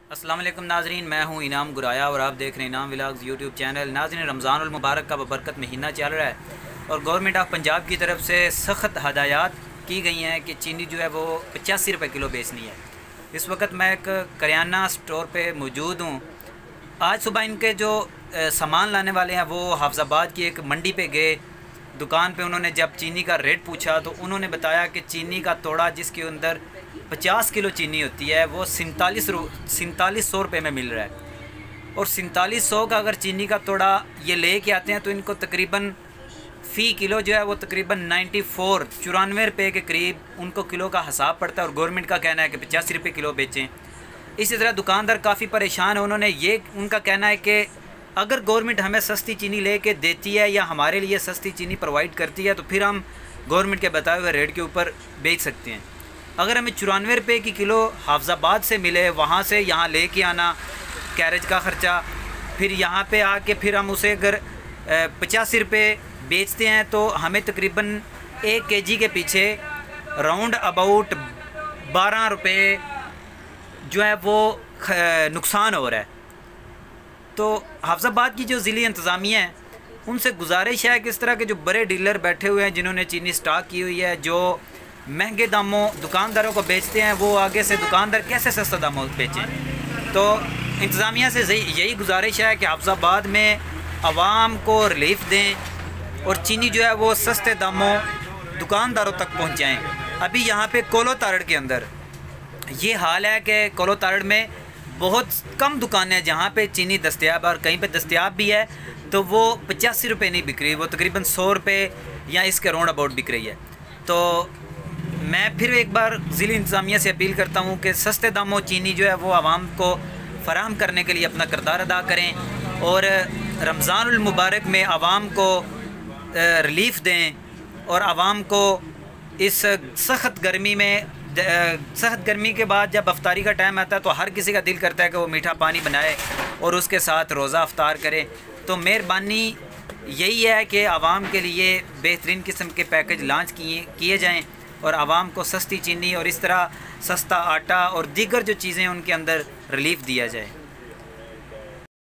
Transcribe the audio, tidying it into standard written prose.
अस्सलाम वालेकुम नाजरीन, मैं हूँ इनाम गुराया और आप देख रहे हैं इनाम व्लॉग्स यूट्यूब चैनल। नाजरीन, रमज़ानुल मुबारक का बबरकत महीना चल रहा है और गवर्नमेंट ऑफ पंजाब की तरफ से सख्त हदायत की गई हैं कि चीनी जो है वो 85 रुपये किलो बेचनी है। इस वक्त मैं एक करियाना स्टोर पे मौजूद हूँ। आज सुबह इनके जो सामान लाने वाले हैं वो हाफिज़ाबाद की एक मंडी पे गए। दुकान पे उन्होंने जब चीनी का रेट पूछा तो उन्होंने बताया कि चीनी का तोड़ा जिसके अंदर 50 किलो चीनी होती है वो 4700 रुपये में मिल रहा है। और 4700 का अगर चीनी का तोड़ा ये ले के आते हैं तो इनको तकरीबन फ़ी किलो जो है वो तकरीबन 94 रुपये के करीब उनको किलो का हिसाब पड़ता है। और गवर्नमेंट का कहना है कि 85 रुपये किलो बेचें। इसी तरह दुकानदार काफ़ी परेशान है। उन्होंने ये उनका कहना है कि अगर गवर्नमेंट हमें सस्ती चीनी लेके देती है या हमारे लिए सस्ती चीनी प्रोवाइड करती है तो फिर हम गवर्नमेंट के बताए हुए रेट के ऊपर बेच सकते हैं। अगर हमें 94 रुपये की किलो हाफिज़ाबाद से मिले, वहाँ से यहाँ ले कर आना, कैरेज का ख़र्चा, फिर यहाँ पे आके फिर हम उसे अगर 85 रुपये बेचते हैं तो हमें तकरीबन 1 केजी के पीछे राउंड अबाउट 12 रुपये जो है वो नुकसान हो रहा है। तो हाफिज़ाबाद की जो ज़िली इंतज़ामिया है उनसे गुजारिश है कि इस तरह के जो बड़े डीलर बैठे हुए हैं जिन्होंने चीनी स्टॉक की हुई है, जो महंगे दामों दुकानदारों को बेचते हैं, वो आगे से दुकानदार कैसे सस्ता दामों बेचें। तो इंतज़ामिया से यही गुजारिश है कि हाफिज़ाबाद में आवाम को रिलीफ दें और चीनी जो है वो सस्ते दामों दुकानदारों तक पहुँचाएँ। अभी यहाँ पे कोलो तारड़ के अंदर ये हाल है कि कोलो तारड़ में बहुत कम दुकानें हैं जहाँ पे चीनी दस्तयाब है और कहीं पे दस्तयाब भी है तो वो 85 रुपये नहीं बिक रही, वो तकरीबन 100 रुपये या इसके राउंड अबाउट बिक रही है। तो मैं फिर एक बार ज़िली इंतज़ामिया से अपील करता हूँ कि सस्ते दामों चीनी जो है वो आवाम को फ़राहम करने के लिए अपना किरदार अदा करें और रमज़ानुल मुबारक में आवाम को रिलीफ़ दें और आवाम को इस सख्त गर्मी के बाद जब अफ्तारी का टाइम आता है तो हर किसी का दिल करता है कि वो मीठा पानी बनाए और उसके साथ रोज़ा अफ्तार करे। तो मेहरबानी यही है कि आवाम के लिए बेहतरीन किस्म के पैकेज लॉन्च किए जाएं और आवाम को सस्ती चीनी और इस तरह सस्ता आटा और दीगर जो चीज़ें उनके अंदर रिलीफ़ दिया जाए।